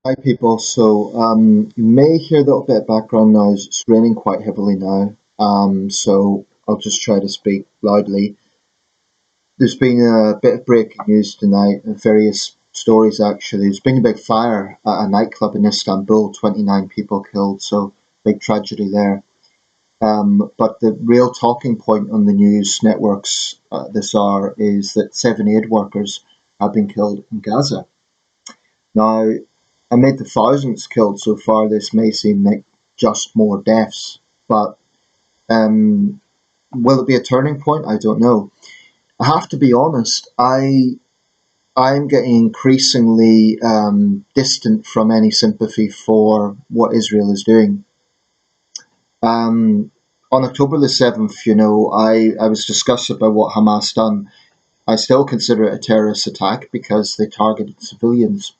Hi, people. You may hear a little bit of background noise. It's raining quite heavily now. So I'll just try to speak loudly. There's been a bit of breaking news tonight, various stories actually. There's been a big fire at a nightclub in Istanbul, 29 people killed, so big tragedy there. But the real talking point on the news networks this hour is that 7 aid workers have been killed in Gaza. Now, amid the thousands killed so far, this may seem like just more deaths, but um, will it be a turning point? I don't know. I have to be honest. I'm getting increasingly distant from any sympathy for what Israel is doing. Um, on October the 7th, I was disgusted by what Hamas done. I still consider it a terrorist attack because they targeted civilians.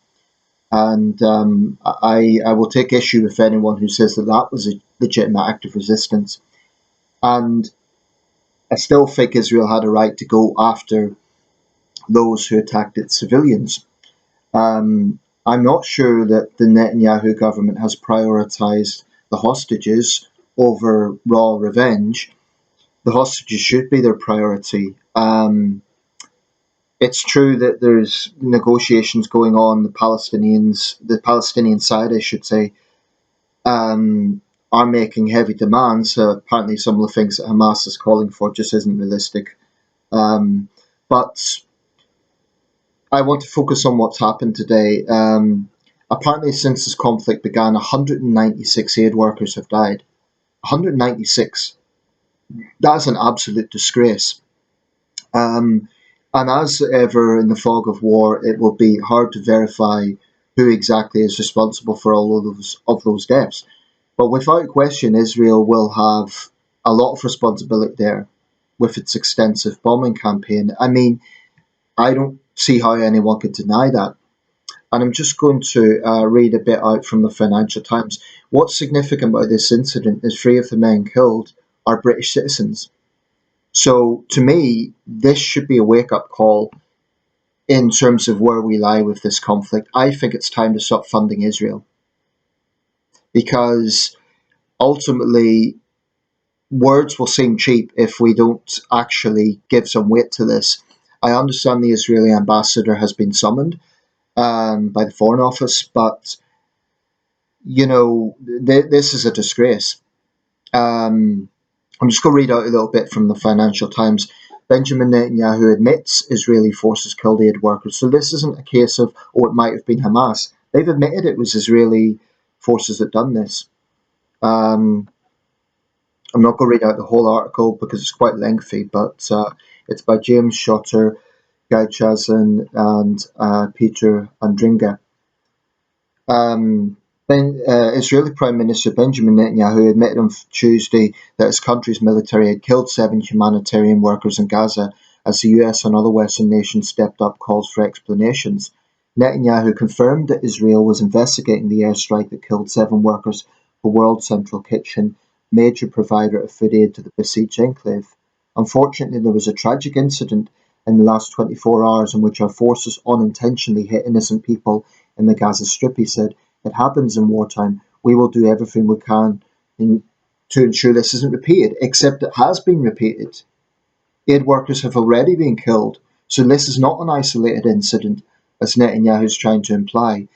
And I will take issue with anyone who says that that was a legitimate act of resistance. And I still think Israel had a right to go after those who attacked its civilians. I'm not sure that the Netanyahu government has prioritized the hostages over raw revenge. The hostages should be their priority. It's true that there's negotiations going on. The Palestinian side, I should say, are making heavy demands. Apparently, some of the things that Hamas is calling for just isn't realistic. But I want to focus on what's happened today. Apparently, since this conflict began, 196 aid workers have died. 196. That's an absolute disgrace. Um, and as ever in the fog of war, it will be hard to verify who exactly is responsible for all of those deaths. But without question, Israel will have a lot of responsibility there with its extensive bombing campaign. I mean, I don't see how anyone could deny that. And I'm just going to read a bit out from the Financial Times. What's significant about this incident is 3 of the men killed are British citizens. So to me, this should be a wake up call in terms of where we lie with this conflict. I think it's time to stop funding Israel because ultimately words will seem cheap if we don't actually give some weight to this. I understand the Israeli ambassador has been summoned by the Foreign Office, but this is a disgrace. Um, I'm just going to read out a little bit from the Financial Times. Benjamin Netanyahu admits Israeli forces killed aid workers. So this isn't a case of, oh, it might have been Hamas. They've admitted it was Israeli forces that done this. Um, I'm not going to read out the whole article because it's quite lengthy, but it's by James Schotter, Guy Chazin, and Peter Andringa. Israeli Prime Minister Benjamin Netanyahu admitted on Tuesday that his country's military had killed 7 humanitarian workers in Gaza as the US and other Western nations stepped up calls for explanations. Netanyahu confirmed that Israel was investigating the airstrike that killed 7 workers for World Central Kitchen, major provider of food aid to the besieged enclave. Unfortunately, there was a tragic incident in the last 24 hours in which our forces unintentionally hit innocent people in the Gaza Strip, he said. It happens in wartime. We will do everything we can to ensure this isn't repeated, except it has been repeated. Aid workers have already been killed, so this is not an isolated incident, as Netanyahu is trying to imply.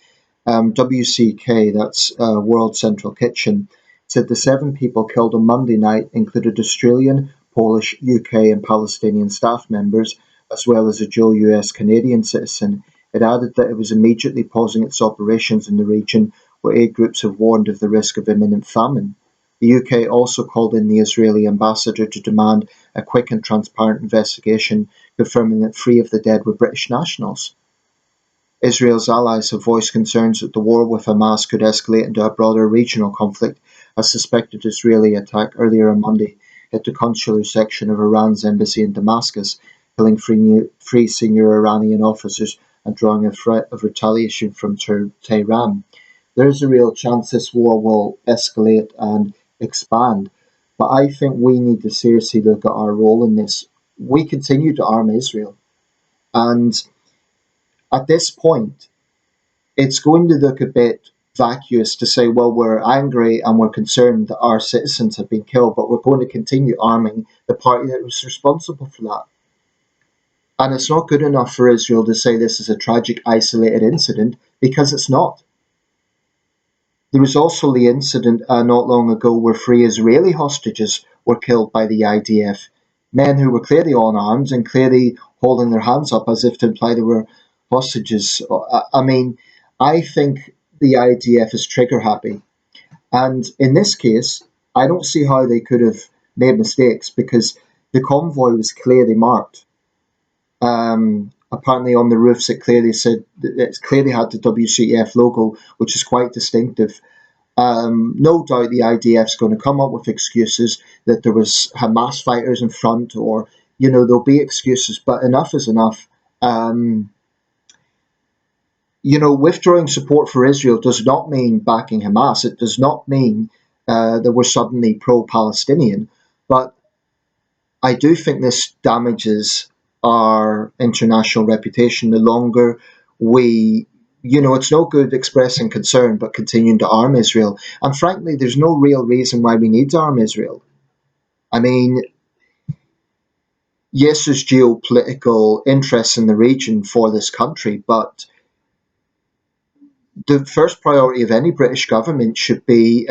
WCK, that's World Central Kitchen, said the 7 people killed on Monday night included Australian, Polish, UK, and Palestinian staff members, as well as a dual US Canadian citizen. It added that it was immediately pausing its operations in the region where aid groups have warned of the risk of imminent famine. The UK also called in the Israeli ambassador to demand a quick and transparent investigation, confirming that 3 of the dead were British nationals. Israel's allies have voiced concerns that the war with Hamas could escalate into a broader regional conflict. A suspected Israeli attack earlier on Monday hit the consular section of Iran's embassy in Damascus, killing 3 senior Iranian officers and drawing a threat of retaliation from Tehran. There is a real chance this war will escalate and expand, but I think we need to seriously look at our role in this. We continue to arm Israel, and at this point, it's going to look a bit vacuous to say, well, we're angry and we're concerned that our citizens have been killed, but we're going to continue arming the party that was responsible for that. And it's not good enough for Israel to say this is a tragic, isolated incident, because it's not. There was also the incident not long ago where 3 Israeli hostages were killed by the IDF. Men who were clearly unarmed and clearly holding their hands up as if to imply they were hostages. I mean, I think the IDF is trigger happy. And in this case, I don't see how they could have made mistakes, because the convoy was clearly marked. Apparently on the roofs it clearly said, it clearly had the WCF logo, which is quite distinctive. No doubt the IDF's going to come up with excuses that there was Hamas fighters in front, or there'll be excuses, but enough is enough. Withdrawing support for Israel does not mean backing Hamas. It does not mean that we're suddenly pro-Palestinian, but I do think this damages our international reputation the longer we, it's no good expressing concern but continuing to arm Israel. And frankly, there's no real reason why we need to arm Israel. I mean, yes, there's geopolitical interests in the region for this country, but the first priority of any British government should be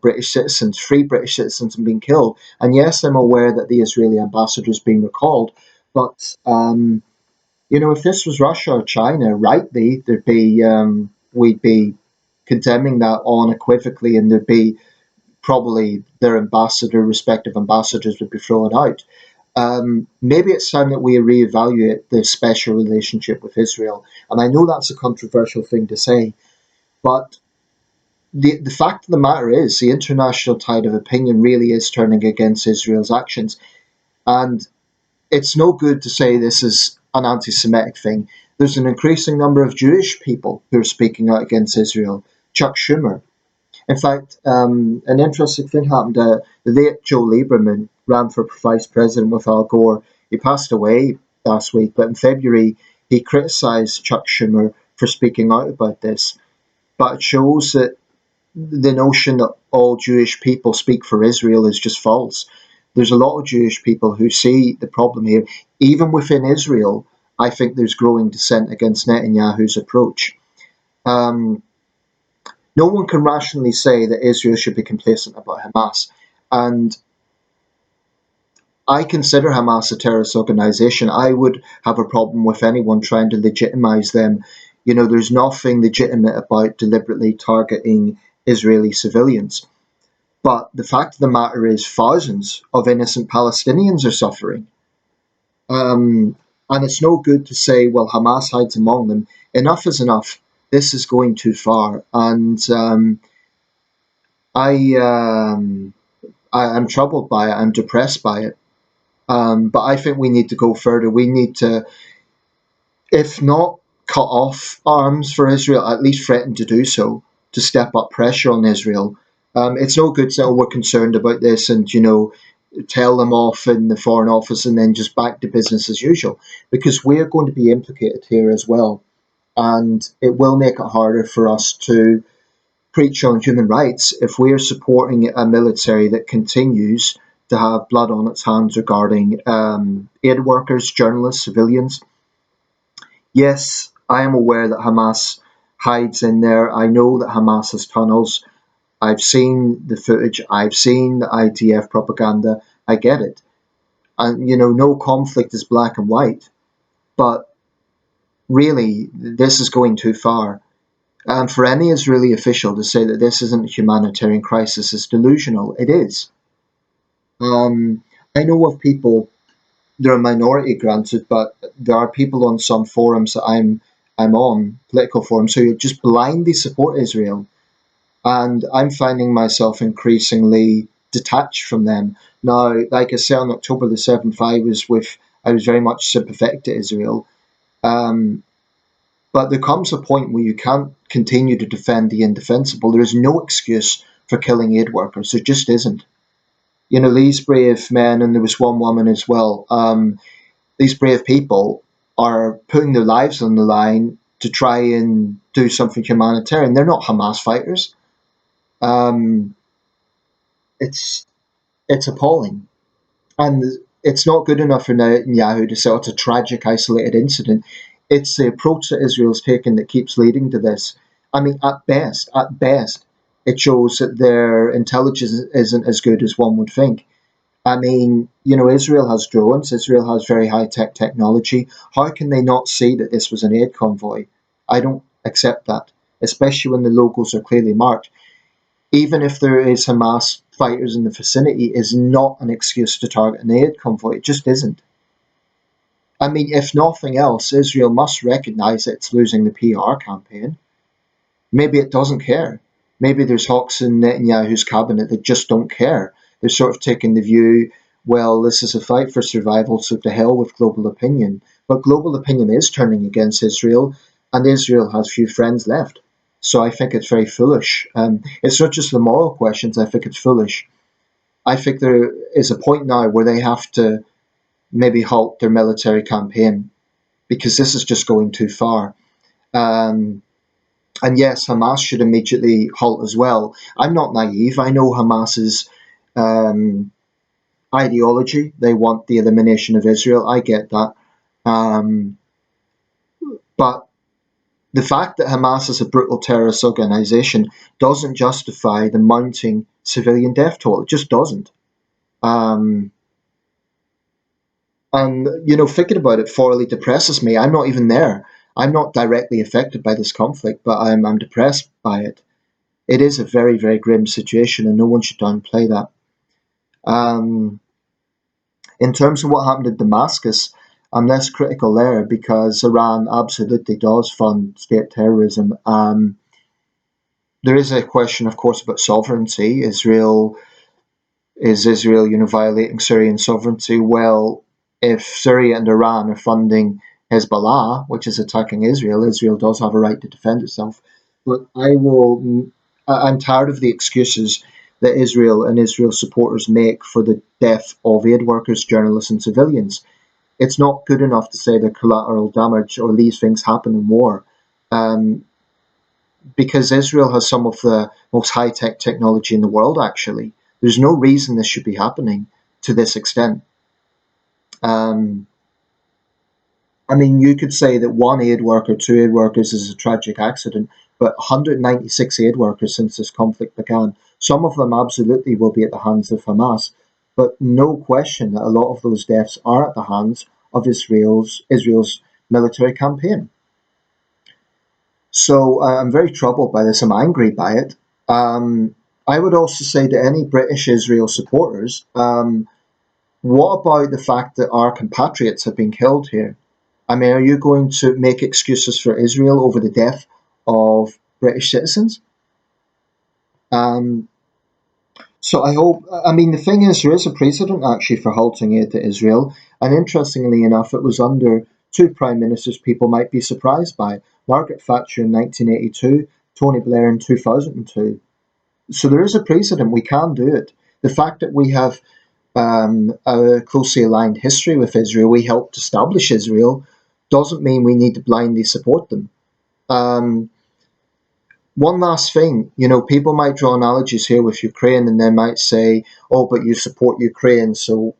British citizens, free British citizens, being killed. And yes, I'm aware that the Israeli ambassador is being recalled, but if this was Russia or China, rightly, there'd be we'd be condemning that unequivocally, and there'd be probably their respective ambassadors would be thrown out. Maybe it's time that we reevaluate the special relationship with Israel. And I know that's a controversial thing to say, but the fact of the matter is the international tide of opinion really is turning against Israel's actions. And it's no good to say this is an anti-Semitic thing. There's an increasing number of Jewish people who are speaking out against Israel. Chuck Schumer. In fact, an interesting thing happened. The late Joe Lieberman ran for vice president with Al Gore. He passed away last week, but in February he criticised Chuck Schumer for speaking out about this. But it shows that the notion that all Jewish people speak for Israel is just false. There's a lot of Jewish people who see the problem here. Even within Israel, I think there's growing dissent against Netanyahu's approach. No one can rationally say that Israel should be complacent about Hamas. And I consider Hamas a terrorist organization. I would have a problem with anyone trying to legitimize them. There's nothing legitimate about deliberately targeting Israeli civilians. But the fact of the matter is, thousands of innocent Palestinians are suffering. And it's no good to say, well, Hamas hides among them. Enough is enough. This is going too far. And I'm troubled by it. I'm depressed by it. But I think we need to go further. We need to, if not cut off arms for Israel, at least threaten to do so, to step up pressure on Israel. It's no good saying, oh, we're concerned about this, and tell them off in the Foreign Office and then just back to business as usual, because we're going to be implicated here as well, and it will make it harder for us to preach on human rights if we're supporting a military that continues to have blood on its hands regarding aid workers, journalists, civilians. Yes, I am aware that Hamas hides in there. I know that Hamas has tunnels. I've seen the footage. I've seen the IDF propaganda. I get it. And, no conflict is black and white. But really, this is going too far. And for any Israeli official to say that this isn't a humanitarian crisis is delusional. It is. I know of people, they're a minority granted, but there are people on some forums that I'm on, political forums, who just blindly support Israel. And I'm finding myself increasingly detached from them. Now, like I said, on October the 7th, I was very much sympathetic to Israel. But there comes a point where you can't continue to defend the indefensible. There is no excuse for killing aid workers. There just isn't. These brave men, and there was one woman as well, these brave people are putting their lives on the line to try and do something humanitarian. They're not Hamas fighters. Um, it's it's appalling, and it's not good enough for Netanyahu to say it's a tragic, isolated incident. It's the approach that Israel's taken that keeps leading to this. I mean, at best, it shows that their intelligence isn't as good as one would think. I mean, Israel has drones. Israel has very high-tech technology. How can they not see that this was an aid convoy? I don't accept that, especially when the logos are clearly marked. Even if there is Hamas fighters in the vicinity, is not an excuse to target an aid convoy. It just isn't. I mean, if nothing else, Israel must recognize that it's losing the PR campaign. Maybe it doesn't care. Maybe there's hawks in Netanyahu's cabinet that just don't care. They're sort of taking the view, well, this is a fight for survival, so to hell with global opinion. But global opinion is turning against Israel, and Israel has few friends left. So I think it's very foolish. It's not just the moral questions, I think it's foolish. I think there is a point now where they have to maybe halt their military campaign, because this is just going too far. Um, and yes, Hamas should immediately halt as well. I'm not naive. I know Hamas's um, ideology. They want the elimination of Israel. I get that. But the fact that Hamas is a brutal terrorist organization doesn't justify the mounting civilian death toll. It just doesn't. Um, and, thinking about it thoroughly depresses me. I'm not even there. I'm not directly affected by this conflict, but I'm depressed by it. It is a very, very grim situation, and no one should downplay that. Um, in terms of what happened in Damascus, I'm less critical there because Iran absolutely does fund state terrorism. There is a question, of course, about sovereignty. Is Israel, violating Syrian sovereignty? Well, if Syria and Iran are funding Hezbollah, which is attacking Israel, Israel does have a right to defend itself. But I'm tired of the excuses that Israel and Israel supporters make for the death of aid workers, journalists, and civilians. It's not good enough to say they're collateral damage or these things happen in war. Um, because Israel has some of the most high-tech technology in the world, actually. There's no reason this should be happening to this extent. Um, I mean, you could say that one aid worker, two aid workers is a tragic accident, but 196 aid workers since this conflict began. Some of them absolutely will be at the hands of Hamas, but no question that a lot of those deaths are at the hands of Israel's military campaign. So I'm very troubled by this. I'm angry by it. I would also say to any British Israel supporters, what about the fact that our compatriots have been killed here? I mean, are you going to make excuses for Israel over the death of British citizens? Um, so I hope, I mean, the thing is, there is a precedent actually for halting aid to Israel. And interestingly enough, it was under two prime ministers people might be surprised by: Margaret Thatcher in 1982, Tony Blair in 2002. So there is a precedent. We can do it. The fact that we have a closely aligned history with Israel, we helped establish Israel, doesn't mean we need to blindly support them. Um, One last thing, people might draw analogies here with Ukraine and they might say, oh, but you support Ukraine. So,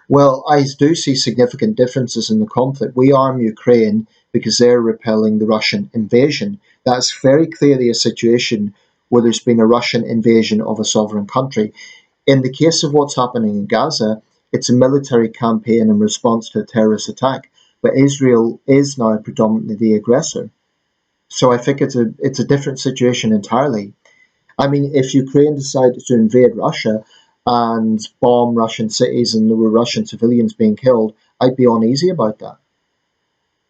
well, I do see significant differences in the conflict. We arm Ukraine because they're repelling the Russian invasion. That's very clearly a situation where there's been a Russian invasion of a sovereign country. In the case of what's happening in Gaza, it's a military campaign in response to a terrorist attack. But Israel is now predominantly the aggressor. So I think it's a different situation entirely. I mean, if Ukraine decided to invade Russia and bomb Russian cities and there were Russian civilians being killed, I'd be uneasy about that.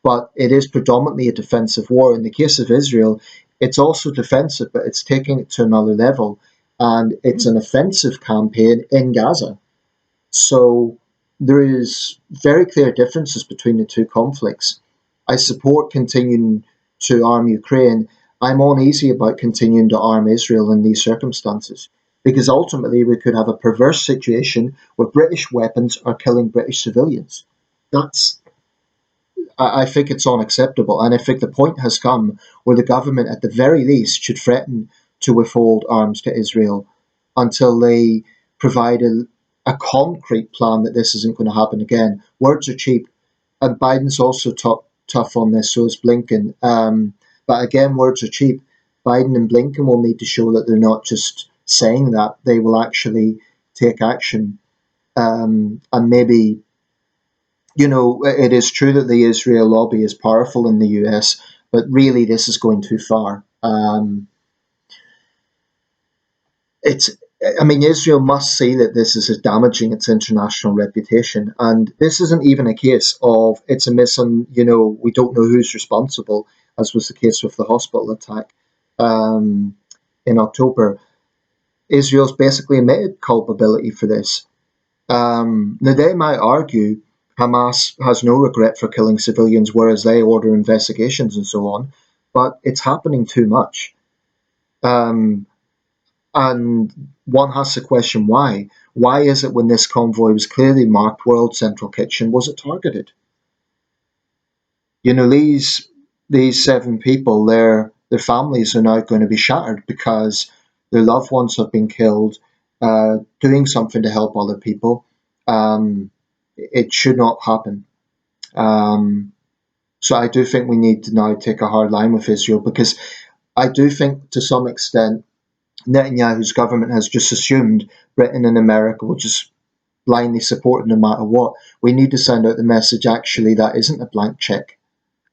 But it is predominantly a defensive war. In the case of Israel, it's also defensive, but it's taking it to another level. And it's an offensive campaign in Gaza. So there is very clear differences between the two conflicts. I support continuing to arm Ukraine. I'm uneasy about continuing to arm Israel in these circumstances because ultimately we could have a perverse situation where British weapons are killing British civilians. That's I think it's unacceptable, and I think the point has come where the government, at the very least, should threaten to withhold arms to Israel until they provide a concrete plan that this isn't going to happen again. Words are cheap, and Biden's also tough on this, so is Blinken. But again, words are cheap. Biden and Blinken will need to show that they're not just saying that; they will actually take action. And maybe, it is true that the Israel lobby is powerful in the US, but really this is going too far. It's I mean, Israel must see that this is damaging its international reputation, and this isn't even a case of it's a miss and we don't know who's responsible, as was the case with the hospital attack in October. Israel's basically admitted culpability for this. Now they might argue Hamas has no regret for killing civilians, whereas they order investigations and so on, but it's happening too much. Um, And one has to question why. Why is it when this convoy was clearly marked World Central Kitchen, was it targeted? These 7 people, their families are now going to be shattered because their loved ones have been killed, doing something to help other people. It should not happen. So I do think we need to now take a hard line with Israel, because I do think to some extent Netanyahu's government has just assumed Britain and America will just blindly support it no matter what. We need to send out the message, actually, that isn't a blank check.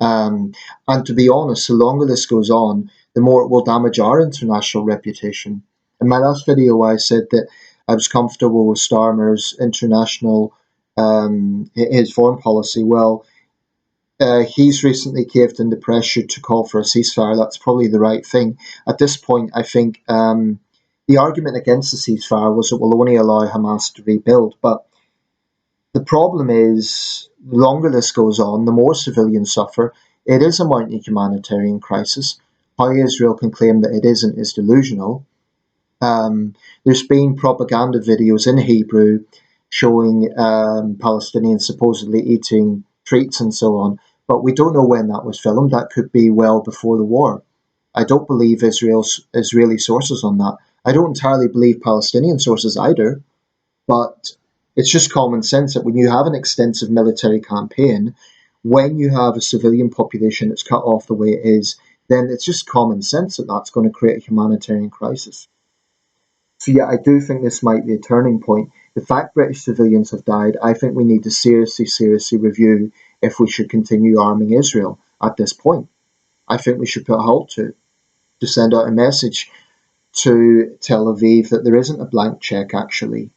And to be honest, the longer this goes on, the more it will damage our international reputation. In my last video, I said that I was comfortable with Starmer's international, his foreign policy. Well, he's recently caved into pressure to call for a ceasefire. That's probably the right thing. At this point, I think the argument against the ceasefire was it will only allow Hamas to rebuild. But the problem is, the longer this goes on, the more civilians suffer. It is a mounting humanitarian crisis. How Israel can claim that it isn't is delusional. There's been propaganda videos in Hebrew showing Palestinians supposedly eating treats and so on, but we don't know when that was filmed. That could be well before the war. I don't believe Israeli sources on that. I don't entirely believe Palestinian sources either, but it's just common sense that when you have an extensive military campaign, when you have a civilian population that's cut off the way it is, then it's just common sense that that's going to create a humanitarian crisis. So yeah, I do think this might be a turning point. The fact British civilians have died, I think we need to seriously review if we should continue arming Israel at this point. I think we should put a halt to send out a message to Tel Aviv that there isn't a blank check, actually.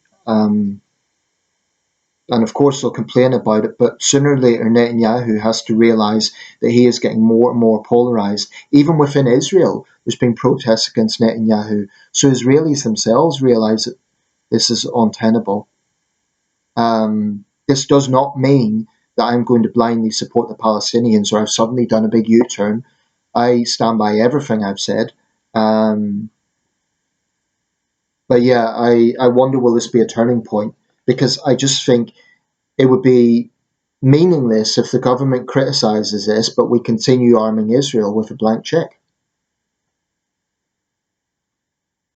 And of course they'll complain about it, but sooner or later Netanyahu has to realise that he is getting more and more polarised. Even within Israel, there's been protests against Netanyahu. So Israelis themselves realise that this is untenable. This does not mean that I'm going to blindly support the Palestinians or I've suddenly done a big U-turn. I stand by everything I've said. But yeah, I wonder, will this be a turning point? Because I just think it would be meaningless if the government criticises this, but we continue arming Israel with a blank check.